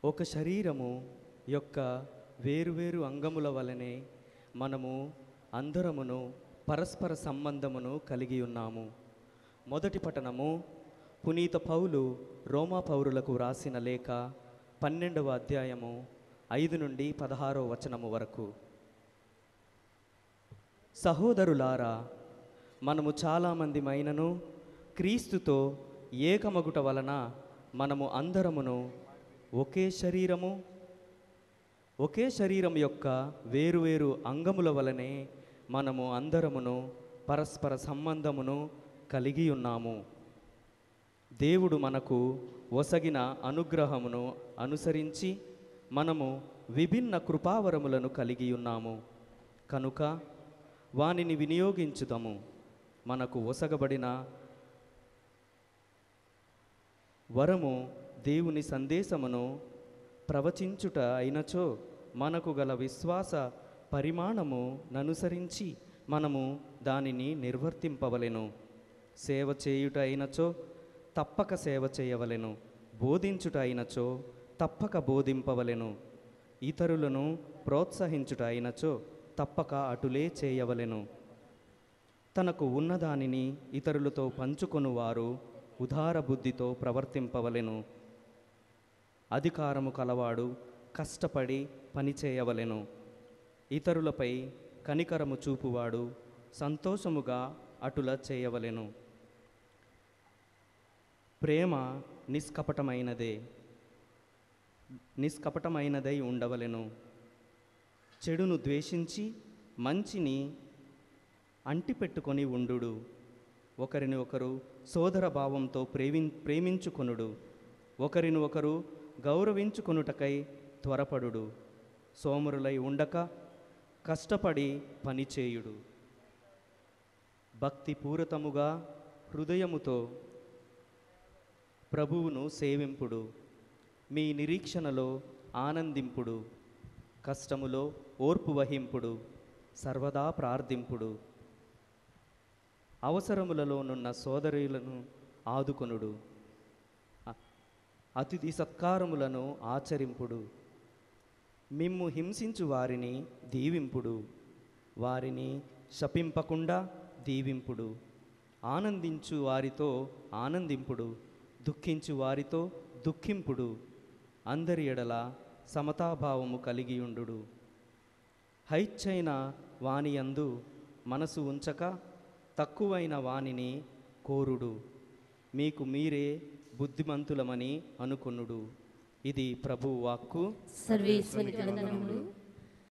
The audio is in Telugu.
ఒక శరీరము యొక్క వేరువేరు అంగముల వలనే మనము అందరమును పరస్పర సంబంధమును కలిగి ఉన్నాము. మొదటి పఠనము పునీత పౌలు రోమా పౌరులకు వ్రాసిన లేఖ 12వ అధ్యాయము 5 నుండి 16వ వచనము వరకు. సహోదరులారా, మనము చాలామందిమైనను క్రీస్తుతో ఏకమగుట వలన మనము అందరమును ఒకే శరీరం యొక్క వేరువేరు అంగముల వలనే మనము అందరమును పరస్పర సంబంధమును కలిగి ఉన్నాము. దేవుడు మనకు ఒసగిన అనుగ్రహమును అనుసరించి మనము విభిన్న కృపావరములను కలిగి ఉన్నాము కనుక వానిని వినియోగించుదాము. మనకు ఒసగబడిన వరము దేవుని సందేశమును ప్రవచించుట అయినచో మనకు గల విశ్వాస పరిమాణము ననుసరించి మనము దానిని నిర్వర్తింపవలెను. సేవ చేయుట అయినచో తప్పక సేవ చేయవలెను. బోధించుట అయినచో తప్పక బోధింపవలెను. ఇతరులను ప్రోత్సహించుట అయినచో తప్పక అటులే చేయవలెను. తనకు ఉన్నదానిని ఇతరులతో పంచుకొనువారు ఉదార బుద్ధితో ప్రవర్తింపవలెను. అధికారము కలవాడు కష్టపడి పనిచేయవలెను. ఇతరులపై కనికరము చూపువాడు సంతోషముగా అటుల చేయవలెను. ప్రేమ నిష్కపటమైనదై ఉండవలెను. చెడును ద్వేషించి మంచిని అంటిపెట్టుకొని ఉండుడు. ఒకరిని ఒకరు సోదర భావంతో ప్రేమించుకొనుడు. ఒకరిని ఒకరు గౌరవించుకొనుటకై త్వరపడుడు. సోమరులై ఉండక కష్టపడి పనిచేయుడు. భక్తిపూరితముగా హృదయముతో ప్రభువును సేవింపుడు. మీ నిరీక్షణలో ఆనందింపుడు. కష్టములో ఓర్పు వహింపుడు. సర్వదా ప్రార్థింపుడు. అవసరములలోనున్న సోదరులను ఆదుకొనుడు. అతిథి సత్కారములను ఆచరింపుడు. మిమ్ము హింసించు వారిని దీవింపుడు. వారిని శపింపకుండా దీవింపుడు. ఆనందించు వారితో ఆనందింపుడు. దుఃఖించు వారితో దుఃఖింపుడు. అందరి ఎడల సమతాభావము కలిగియుండు. హైచ్చైన వానియందు మనసు ఉంచక తక్కువైన వానిని కోరుడు. మీకు మీరే బుద్ధిమంతులమని అనుకొనుడు. ఇది ప్రభువు వాక్కు. సర్వేశ్వరునికి వందనములు.